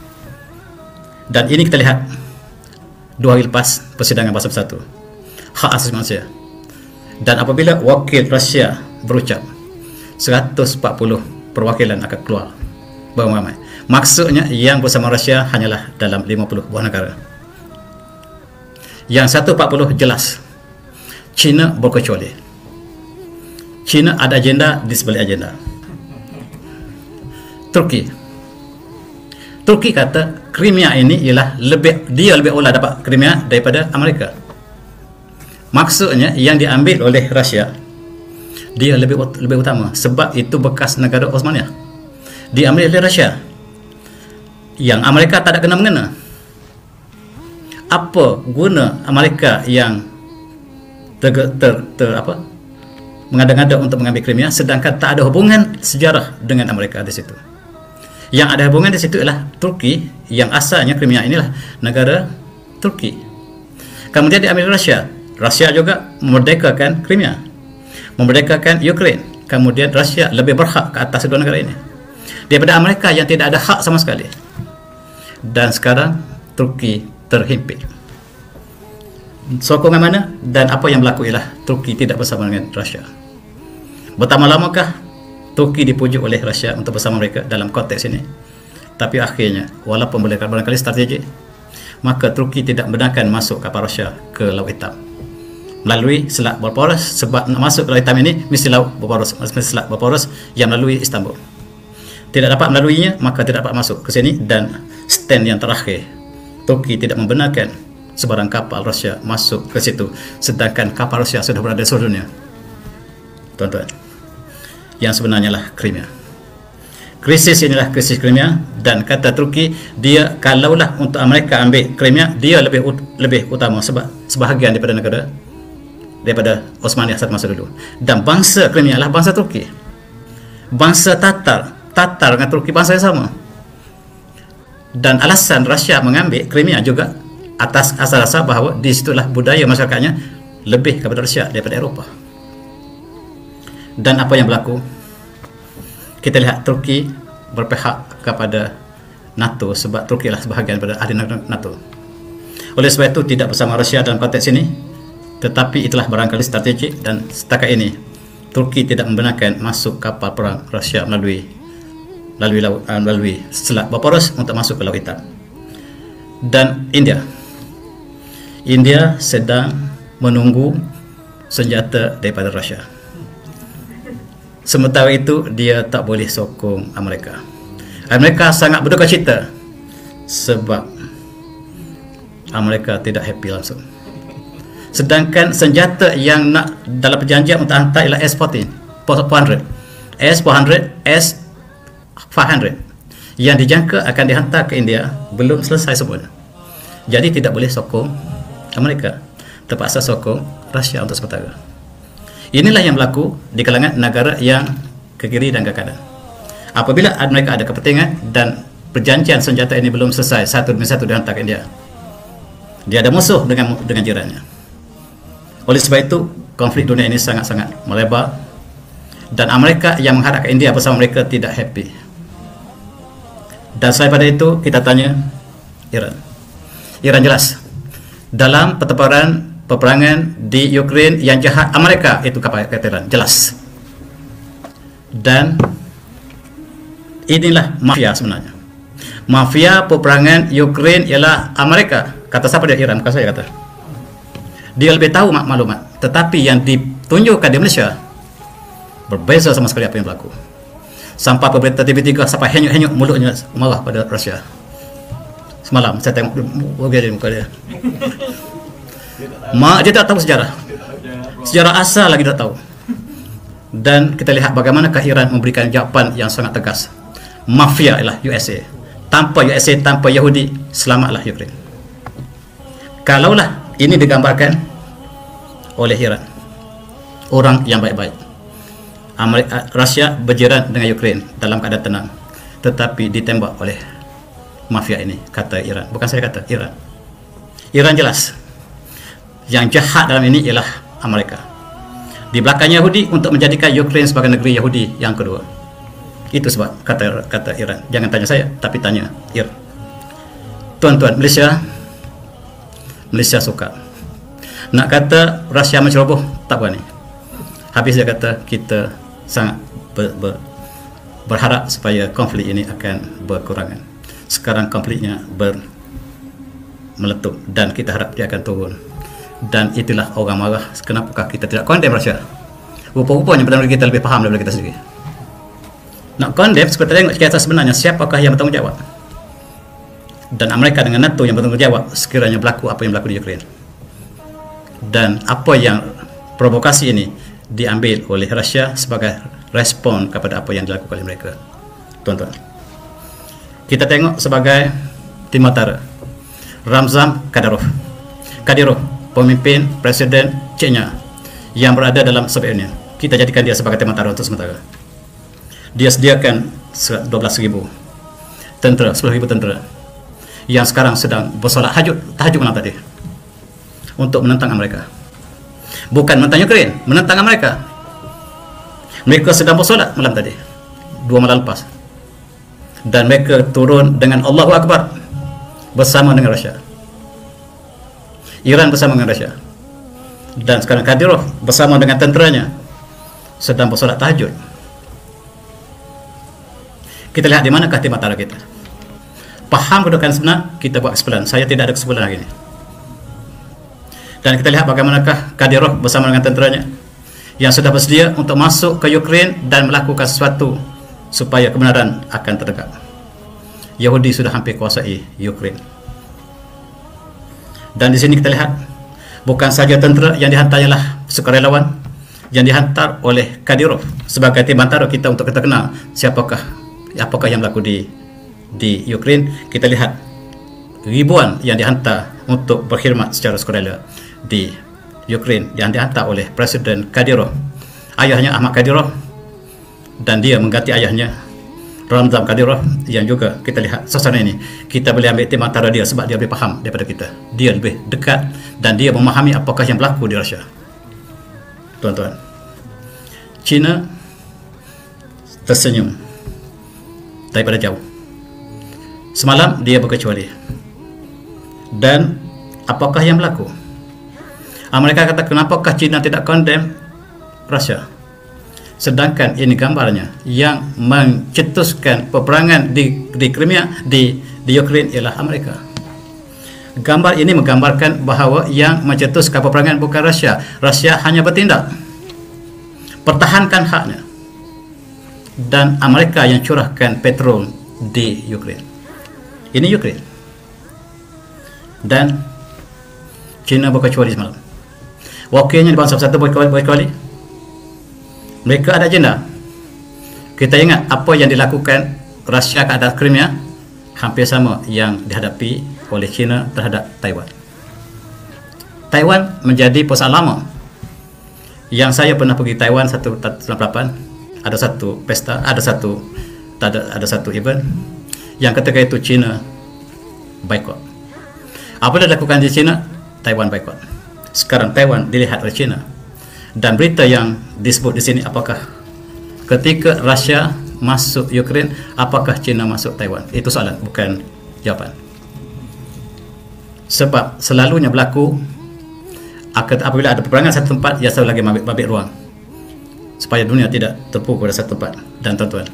Dan ini kita lihat 2 hari lepas persidangan bahasa bersatu hak asasi manusia. Dan apabila wakil Rusia berucap, 140 perwakilan akan keluar beramai-ramai. Maksudnya yang bersama Rusia hanyalah dalam 50 buah negara. Yang 140 jelas China berkecuali. China ada agenda di sebalik agenda. Turki kata Crimea ini ialah dia lebih awal dapat Crimea daripada Amerika. Maksudnya yang diambil oleh Rusia dia lebih utama sebab itu bekas negara Osmania. Diambil oleh Rusia. Yang Amerika tak ada kena-mengena. Apa guna Amerika yang mengada-ngada untuk mengambil Crimea sedangkan tak ada hubungan sejarah dengan Amerika di situ. Yang ada hubungan di situ ialah Turki yang asalnya Crimea inilah negara Turki. Kemudian diambil Rusia. Rusia juga memerdekakan Crimea, memerdekakan Ukraine. Kemudian Rusia lebih berhak ke atas kedua negara ini daripada Amerika yang tidak ada hak sama sekali. Dan sekarang Turki terhimpit. Sokongan mana dan apa yang berlaku ialah Turki tidak bersama dengan Rusia. Bertambah lamakah Turki dipujuk oleh Rusia untuk bersama mereka dalam konteks ini? Tapi akhirnya walaupun barangkali strategik, maka Turki tidak membenarkan masuk kapal Rusia ke Laut Hitam melalui Selat Bosporus sebab nak masuk ke Laut Hitam ini mesti Selat Bosporus yang melalui Istanbul. Tidak dapat melaluinya, maka tidak dapat masuk ke sini. Dan stand yang terakhir, Turki tidak membenarkan sebarang kapal Rusia masuk ke situ sedangkan kapal Rusia sudah berada di seluruh dunia. Tuan-tuan, yang sebenarnya lah Crimea. Krisis inilah krisis Crimea. Dan kata Turki, dia kalaulah untuk Amerika ambil Crimea, dia lebih utama sebab sebahagian daripada Osmania saat masa dulu. Dan bangsa Crimea adalah bangsa Turki. Bangsa Tatar dengan Turki bangsa yang sama. Dan alasan Rusia mengambil Crimea juga atas asal-asal bahawa di situlah budaya masyarakatnya lebih kepada Rusia daripada Eropah. Dan apa yang berlaku? Kita lihat Turki berpihak kepada NATO sebab Turki adalah sebahagian daripada ahli NATO. Oleh sebab itu tidak bersama Rusia dalam konteks ini, tetapi itulah barangkali strategik, dan setakat ini Turki tidak membenarkan masuk kapal perang Rusia melalui Selat Bosporus untuk masuk ke Laut Hitam. Dan India sedang menunggu senjata daripada Rusia. Sementara itu dia tak boleh sokong Amerika. Amerika sangat berduka cita sebab Amerika tidak happy langsung. Sedangkan senjata yang nak dalam perjanjian untuk hantar ialah S-400, S-500 yang dijangka akan dihantar ke India belum selesai semua. Jadi tidak boleh sokong Amerika, terpaksa sokong Rusia untuk sementara. Inilah yang berlaku di kalangan negara yang ke kiri dan ke kanan. Apabila mereka ada kepentingan dan perjanjian senjata ini belum selesai satu demi satu dihantar ke India, dia ada musuh dengan jirannya. Oleh sebab itu konflik dunia ini sangat-sangat melebar, dan Amerika yang menghadap ke India bersama mereka tidak happy. Dan selain pada itu kita tanya Iran jelas dalam peperangan di Ukraine yang jahat Amerika itu kapal Iran jelas. Dan inilah mafia sebenarnya. Mafia peperangan Ukraine ialah Amerika. Kata siapa dia? Iran, bukan saya kata. Dia lebih tahu maklumat, tetapi yang ditunjukkan di Malaysia berbeza sama sekali apa yang berlaku. Sampai pemerintah TV3 sampai henyuk-henyuk mulutnya marah pada Rusia. Semalam saya tengok muka dia. Dia tak tahu sejarah asal lagi tak tahu. Dan kita lihat bagaimanakah Iran memberikan jawapan yang sangat tegas. Mafia ialah USA. Tanpa USA, tanpa Yahudi, selamatlah Ukraine. Kalaulah ini digambarkan oleh Iran, orang yang baik-baik, Rusia berjiran dengan Ukraine dalam keadaan tenang, tetapi ditembak oleh mafia ini, kata Iran. Bukan saya kata, Iran jelas yang jahat dalam ini ialah Amerika. Di belakang Yahudi untuk menjadikan Ukraine sebagai negeri Yahudi yang kedua. Itu sebab kata Iran. Jangan tanya saya, tapi tanya Iran. Tuan-tuan, Malaysia suka. Nak kata Rusia menceroboh, tak berani. Habis dia kata kita sangat berharap supaya konflik ini akan berkurangan. Sekarang konfliknya meletup dan kita harap dia akan turun. Dan itulah orang marah. Kenapakah kita tidak condemn Rusia? Rupa-rupanya benar-benar kita lebih faham daripada kita sendiri. Nak condemn, kita tengok kisah sebenarnya siapakah yang bertanggungjawab. Dan Amerika dengan NATO yang bertanggungjawab sekiranya berlaku apa yang berlaku di Ukraine. Dan apa yang provokasi ini diambil oleh Rusia sebagai respon kepada apa yang dilakukan oleh mereka. Tuan-tuan, kita tengok sebagai Timotara Ramzan Kadyrov, pemimpin presiden Chechnya yang berada dalam Soviet Union. Kita jadikan dia sebagai Timotara untuk sementara. Dia sediakan 12,000 tentera, 10,000 tentera yang sekarang sedang bersolat tahajud malam tadi untuk menentang Amerika. Bukan menentang Ukraine, menentang Amerika. Mereka sedang bersolat malam tadi, 2 malam lepas, dan mereka turun dengan Allahu Akbar bersama dengan Rusia. Iran bersama dengan Rusia, dan sekarang Kadyrov bersama dengan tenteranya sedang bersolat tahajud. Kita lihat di manakah Timotara kita. Faham kedudukan sebenar, kita buat kesimpulan. Saya tidak ada kesimpulan lagi ini. Dan kita lihat bagaimanakah Kadyrov bersama dengan tenteranya yang sudah bersedia untuk masuk ke Ukraine dan melakukan sesuatu supaya kebenaran akan tertegak. Yahudi sudah hampir kuasai Ukraine. Dan di sini kita lihat bukan saja tentera yang dihantar ialah sukarelawan yang dihantar oleh Kadyrov sebagai Timotara kita untuk kita kenal apakah yang berlaku di Ukraine. Kita lihat ribuan yang dihantar untuk berkhidmat secara sukarela di Ukraine yang dihantar oleh Presiden Kadyrov, ayahnya Ahmad Kadyrov, dan dia mengganti ayahnya Ramzan Kadyrov, yang juga kita lihat suasana ini kita boleh ambil Timotara dia sebab dia lebih faham daripada kita. Dia lebih dekat dan dia memahami apakah yang berlaku di Rusia. Tuan-tuan, China tersenyum daripada jauh. Semalam dia berkecuali, dan Apakah yang berlaku? Mereka kata, kenapakah China tidak condemn Rusia? Sedangkan ini gambarnya, yang mencetuskan peperangan di Crimea, di Ukraine ialah Amerika. Gambar ini menggambarkan bahawa yang mencetuskan peperangan bukan Rusia. Rusia hanya bertindak, pertahankan haknya, dan Amerika yang curahkan petrol di Ukraine. Ini Ukraine. Dan China berkecuali semalam. Wakilnya di bangsa bersatu berkecuali. Mereka ada agenda. Kita ingat apa yang dilakukan Rusia ke atas Crimea, hampir sama yang dihadapi oleh China terhadap Taiwan. Taiwan menjadi persoalan lama. Yang saya pernah pergi Taiwan 1998, ada satu pesta, ada satu event yang ketika itu China boikot. Apa yang dilakukan di China? Taiwan boikot. Sekarang Taiwan dilihat oleh China. Dan berita yang disebut di sini, apakah ketika Rusia masuk Ukraine, apakah China masuk Taiwan? Itu soalan, bukan jawapan. Sebab selalunya berlaku apabila ada peperangan satu tempat, ia selalu lagi mabik ruang supaya dunia tidak terpukul pada satu tempat. Dan tuan-tuan,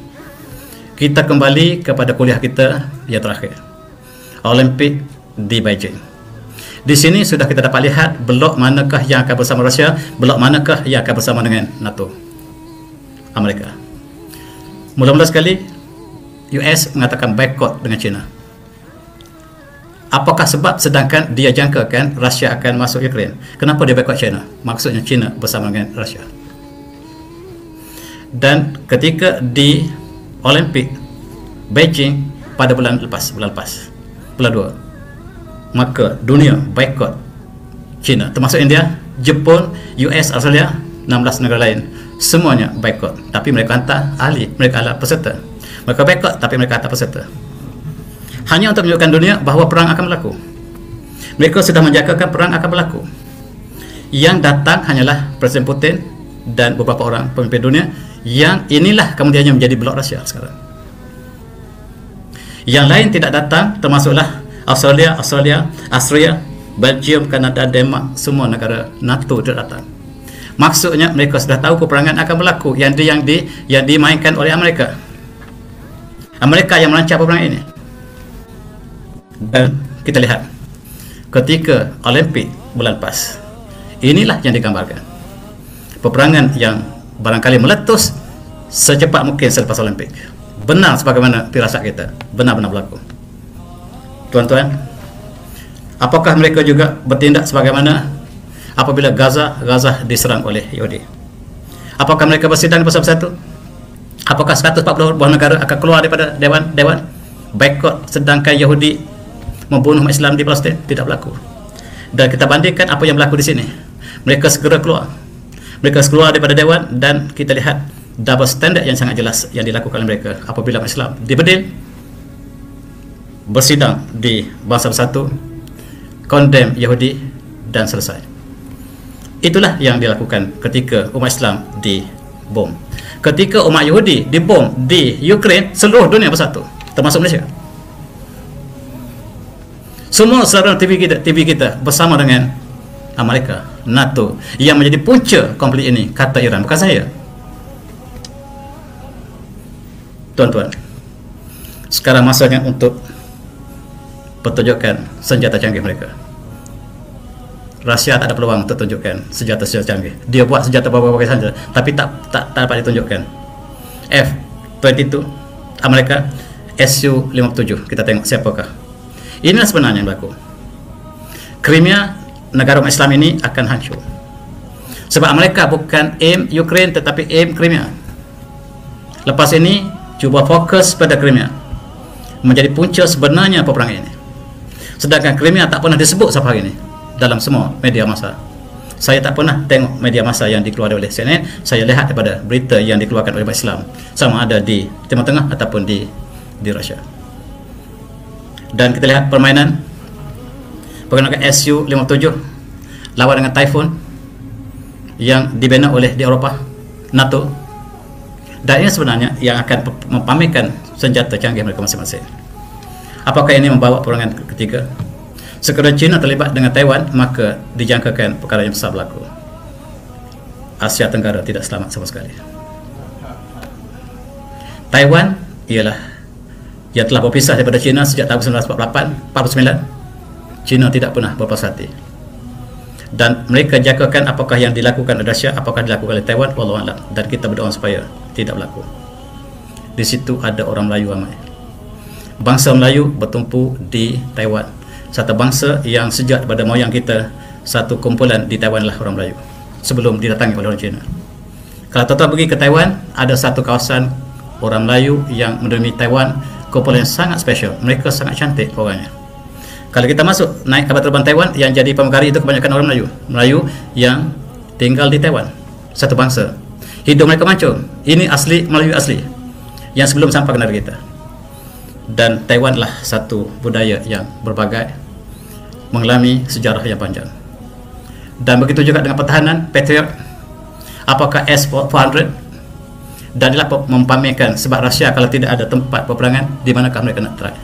kita kembali kepada kuliah kita yang terakhir, Olimpik di Beijing. Di sini sudah kita dapat lihat blok manakah yang akan bersama Rusia, blok manakah yang akan bersama dengan NATO, Amerika. Mula-mula sekali US mengatakan boikot dengan China. Apakah sebab sedangkan dia jangkakan Rusia akan masuk Ukraine? Kenapa dia boikot China? Maksudnya China bersama dengan Rusia. Dan ketika di Olimpik Beijing pada bulan lepas, bulan 2, maka dunia boikot China, termasuk India, Jepun, US, Australia, 16 negara lain, semuanya boikot. Tapi mereka hantar ahli, mereka adalah peserta. Mereka boikot tapi mereka hantar peserta, hanya untuk menunjukkan dunia bahawa perang akan berlaku. Mereka sudah menjangkakan perang akan berlaku. Yang datang hanyalah Presiden Putin dan beberapa orang pemimpin dunia, yang inilah kemudiannya menjadi blok Rusia sekarang. Yang lain tidak datang, termasuklah Australia, Belgium, Kanada, Denmark, semua negara NATO tidak datang. Maksudnya mereka sudah tahu peperangan akan berlaku, yang dimainkan oleh Amerika. Amerika yang merancang peperangan ini. Dan kita lihat ketika Olimpik bulan lepas, inilah yang digambarkan. Peperangan yang barangkali meletus secepat mungkin selepas Olimpik. Benar sebagaimana firasat kita, benar-benar berlaku. Tuan-tuan, apakah mereka juga bertindak sebagaimana apabila Gaza diserang oleh Yahudi? Apakah mereka bersidang bersatu-satu? Apakah 140 buah negara akan keluar daripada dewan boikot sedangkan Yahudi membunuh umat Islam di Palestin? Tidak berlaku. Dan kita bandingkan apa yang berlaku di sini. Mereka segera keluar. Mereka keluar daripada dewan, dan kita lihat double standard yang sangat jelas yang dilakukan oleh mereka apabila umat Islam dibedil, bersidang di bangsa bersatu, condemn Yahudi, dan selesai. Itulah yang dilakukan ketika umat Islam dibom. Ketika umat Yahudi dibom di Ukraine, seluruh dunia bersatu, termasuk Malaysia. Semua saluran TV kita bersama dengan Amerika, NATO, yang menjadi punca konflik ini, kata Iran, bukan saya. Tuan-tuan, sekarang masanya untuk pertunjukan senjata canggih mereka. Rusia tak ada peluang untuk tunjukkan senjata canggih. Dia buat senjata berbagai saja, tapi tak dapat ditunjukkan. F-22 Amerika, Su-57. Kita tengok siapakah. Inilah sebenarnya yang berlaku. Crimea, negara umat Islam ini akan hancur. Sebab Amerika bukan aim Ukraine tetapi aim Crimea. Lepas ini cuba fokus pada Crimea, menjadi punca sebenarnya peperangan ini. Sedangkan Crimea tak pernah disebut sampai hari ini dalam semua media massa. Saya tak pernah tengok media massa yang dikeluarkan oleh CNN. Saya lihat daripada berita yang dikeluarkan oleh umat Islam, sama ada di Timur Tengah ataupun di Rusia. Dan kita lihat permainan pergerakan Su-57 lawan dengan Typhoon yang dibina oleh di Eropah, NATO. Dan ini sebenarnya yang akan memamerkan senjata canggih mereka masing-masing. Apakah ini membawa peperangan ketiga? Sekiranya China terlibat dengan Taiwan, maka dijangkakan perkara yang besar berlaku. Asia Tenggara tidak selamat sama sekali. Taiwan ialah yang telah berpisah daripada China sejak tahun 1949. China tidak pernah berpuas hati, dan mereka jangkakan apakah yang dilakukan oleh Rusia, apakah dilakukan oleh Taiwan, wallahu a'lam, dan kita berdoa supaya tidak berlaku. Di situ ada orang Melayu ramai. Bangsa Melayu bertumpu di Taiwan. Satu bangsa yang sejak daripada moyang kita, satu kumpulan di Taiwan lah orang Melayu sebelum didatangi oleh orang Cina. Kalau tuan-tuan pergi ke Taiwan, ada satu kawasan orang Melayu yang menerima Taiwan, kumpulan yang sangat special. Mereka sangat cantik orangnya. Kalau kita masuk naik kapal terbang Taiwan, yang jadi pramugari itu kebanyakan orang Melayu. Melayu yang tinggal di Taiwan. Satu bangsa. Hidup mereka mancung. Ini asli Melayu asli yang sebelum sampai ke negara kita. Dan Taiwan lah satu budaya yang berbagai, mengalami sejarah yang panjang. Dan begitu juga dengan pertahanan Patriot, apakah S-400, dan adalah mempamerkan sebab Rusia kalau tidak ada tempat peperangan, di manakah mereka nak try.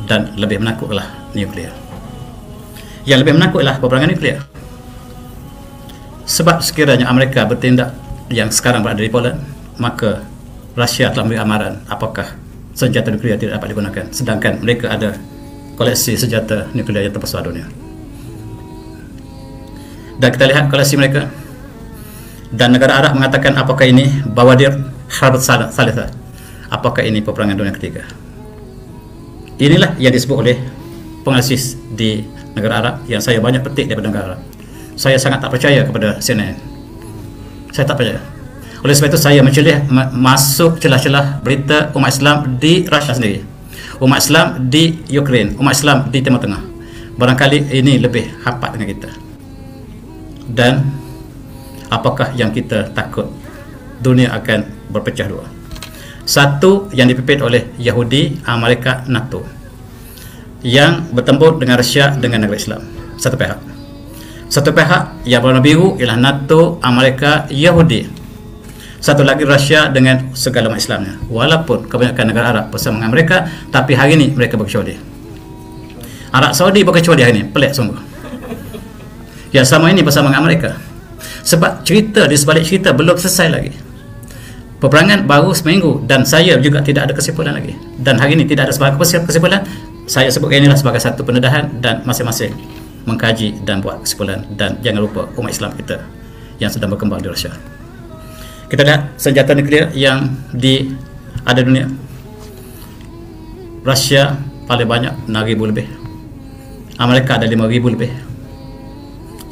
Dan lebih menakutlah nuklear. Yang lebih menakutlah peperangan nuklear. Sebab sekiranya Amerika bertindak yang sekarang berada di Poland, maka Rusia telah memberi amaran apakah senjata nuklear tidak dapat digunakan, sedangkan mereka ada koleksi senjata nuklear yang terbesar dunia. Dan kita lihat koleksi mereka. Dan negara Arab mengatakan apakah ini Bawadir Harb Salithah, apakah ini peperangan dunia ketiga. Inilah yang disebut oleh penganalisis di negara Arab yang saya banyak petik daripada negara Arab. Saya sangat tak percaya kepada CNN. Saya tak percaya. Oleh sebab itu saya mencelih masuk celah-celah berita umat Islam di Rusia sendiri, umat Islam di Ukraine, umat Islam di Timur Tengah. Barangkali ini lebih hapat dengan kita. Dan apakah yang kita takut? Dunia akan berpecah dua. Satu yang dipimpin oleh Yahudi, Amerika, NATO, yang bertempur dengan Rusia dengan negara Islam. Satu pihak. Satu pihak yang berwarna biru ialah NATO, Amerika, Yahudi. Satu lagi Rusia dengan segala umat Islamnya. Walaupun kebanyakan negara Arab bersama dengan mereka, tapi hari ini mereka berkecuali. Arab Saudi berkecuali hari ini. Pelik sungguh. Yang sama ini bersama dengan Amerika. Sebab cerita di sebalik cerita belum selesai lagi. Peperangan baru seminggu dan saya juga tidak ada kesimpulan lagi. Dan hari ini tidak ada sebagai kesimpulan. Saya sebutkan inilah sebagai satu pendedahan dan masing-masing mengkaji dan buat kesimpulan. Dan jangan lupa umat Islam kita yang sedang berkembang di Rusia. Kita lihat senjata nuklear yang ada dunia. Rusia paling banyak 6,000 lebih. Amerika ada 5,000 lebih.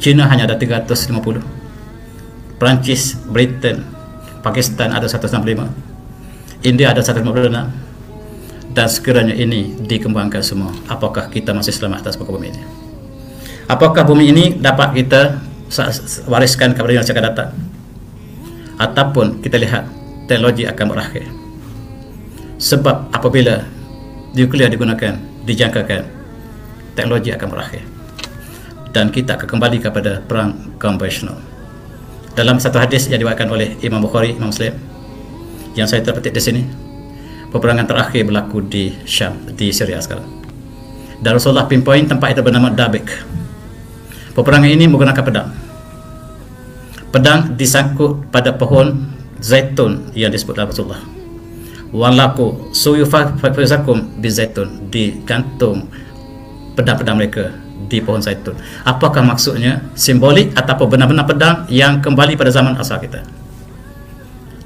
China hanya ada 350. Perancis, Britain, Pakistan ada 165. India ada 156. Dan sekiranya ini dikembangkan semua, apakah kita masih selamat atas muka bumi ini? Apakah bumi ini dapat kita wariskan kepada yang akan datang? Ataupun kita lihat teknologi akan berakhir. Sebab apabila nuklear digunakan, dijangkakan teknologi akan berakhir dan kita akan kembali kepada perang konvensional. Dalam satu hadis yang diriwayatkan oleh Imam Bukhari, Imam Muslim, yang saya terpetik di sini, peperangan terakhir berlaku di Syam, di Syria sekarang. Dan Rasulullah pinpoint tempat itu bernama Dabik. Peperangan ini menggunakan pedang. Pedang disangkut pada pohon zaitun yang disebut oleh Rasulullah. Walaku suyufakum bizaitun, digantung pedang-pedang mereka di pohon zaitun. Apakah maksudnya? Simbolik ataupun benar-benar pedang yang kembali pada zaman asal kita?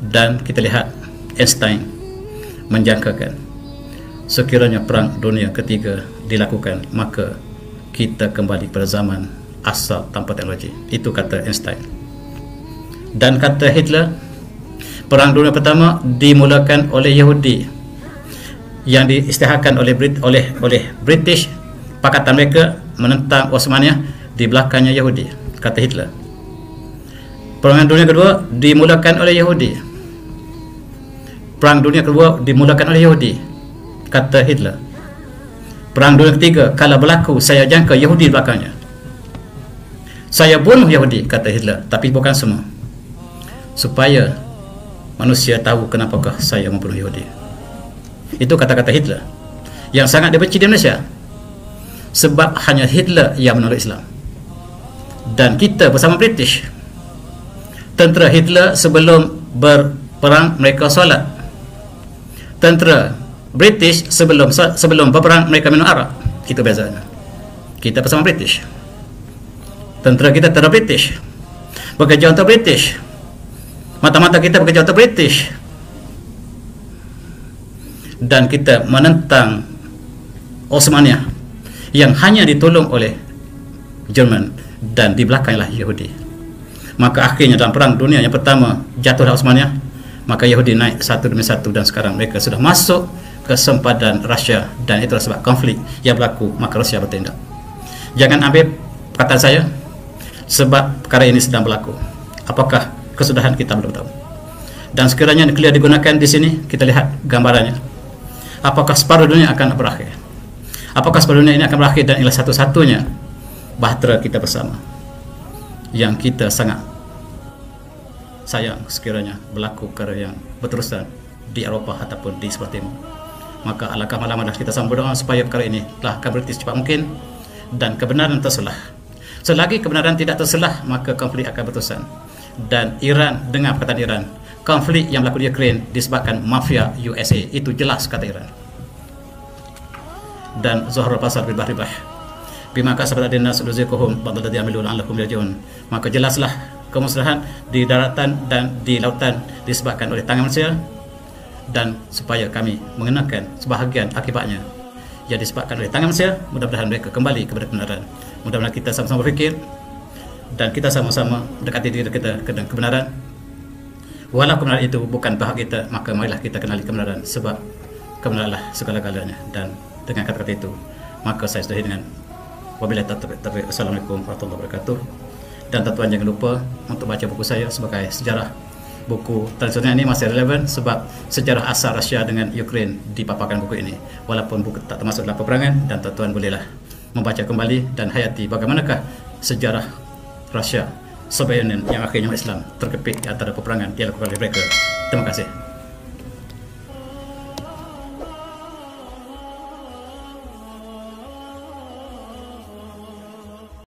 Dan kita lihat Einstein menjangkakan sekiranya perang dunia ketiga dilakukan, maka kita kembali pada zaman asal tanpa teknologi. Itu kata Einstein. Dan kata Hitler, perang dunia pertama dimulakan oleh Yahudi yang diisytiharkan oleh British. Pakatan mereka menentang Osmania, di belakangnya Yahudi, kata Hitler. Perang dunia kedua dimulakan oleh Yahudi. Perang dunia kedua dimulakan oleh Yahudi, kata Hitler. Perang dunia ketiga kalau berlaku, saya jangka Yahudi di belakangnya. Saya bunuh Yahudi, kata Hitler, tapi bukan semua, supaya manusia tahu kenapakah saya membunuh Yahudi. Itu kata-kata Hitler yang sangat dibenci di Indonesia. sebab hanya Hitler yang menolak Islam. Dan kita bersama British, tentera Hitler sebelum berperang mereka solat, tentera British sebelum berperang mereka minum arak. Itu bezanya. Kita bersama British, tentera kita tentera British, bekerja untuk British, mata-mata kita bekerja untuk British, dan kita menentang Osmania yang hanya ditolong oleh Jerman dan di belakangnya Yahudi. Maka akhirnya dalam perang dunia yang pertama jatuhlah Osmania, maka Yahudi naik satu demi satu, dan sekarang mereka sudah masuk ke sempadan Rusia, dan itulah sebab konflik yang berlaku, maka Rusia bertindak. Jangan ambil perkataan saya, sebab perkara ini sedang berlaku. Apakah kesudahan kita belum tahu. Dan sekiranya nuklear digunakan di sini, kita lihat gambarannya. Apakah separuh dunia akan berakhir? Apakah separuh dunia ini akan berakhir, dan inilah satu-satunya bahtera kita bersama yang kita sangat sayang sekiranya berlaku perkara yang berterusan di Eropah ataupun di sebelah timur. Maka alangkah malam kita sama berdoa supaya perkara ini telah akan berhenti secepat mungkin dan kebenaran terselah. Selagi kebenaran tidak terselah, maka konflik akan berterusan. Dan Iran, dengar perkataan Iran, konflik yang berlaku di Ukraine disebabkan mafia USA. Itu jelas kata Iran. Dan Zuhrul Pasar ribah-ribah bima kasabat adina suluzukuhum badal yamilun alakum yarjiun. Maka jelaslah kemusnahan di daratan dan di lautan disebabkan oleh tangan manusia, dan supaya kami mengenakan sebahagian akibatnya yang disebabkan oleh tangan manusia. Mudah-mudahan mereka kembali kepada kebenaran. Mudah-mudahan kita sama-sama berfikir dan kita sama-sama mendekati diri kita ke kebenaran. Walau kebenaran itu bukan bahag kita, maka marilah kita kenali kebenaran, sebab kebenaranlah segala-galanya. Dan dengan kata-kata itu, maka saya sudahi dengan wabillahi taufiq. Assalamualaikum warahmatullahi wabarakatuh. Dan tuan-tuan jangan lupa untuk baca buku saya sebagai sejarah. Buku tradisional ini masih relevan sebab sejarah asal Rusia dengan Ukraine dipaparkan buku ini, walaupun buku tak termasuk dalam peperangan. Dan tuan-tuan bolehlah membaca kembali dan hayati bagaimanakah sejarah Rusia Soviet Union yang akhirnya Islam terkepit di antara peperangan yang dilakukan oleh mereka. Terima kasih.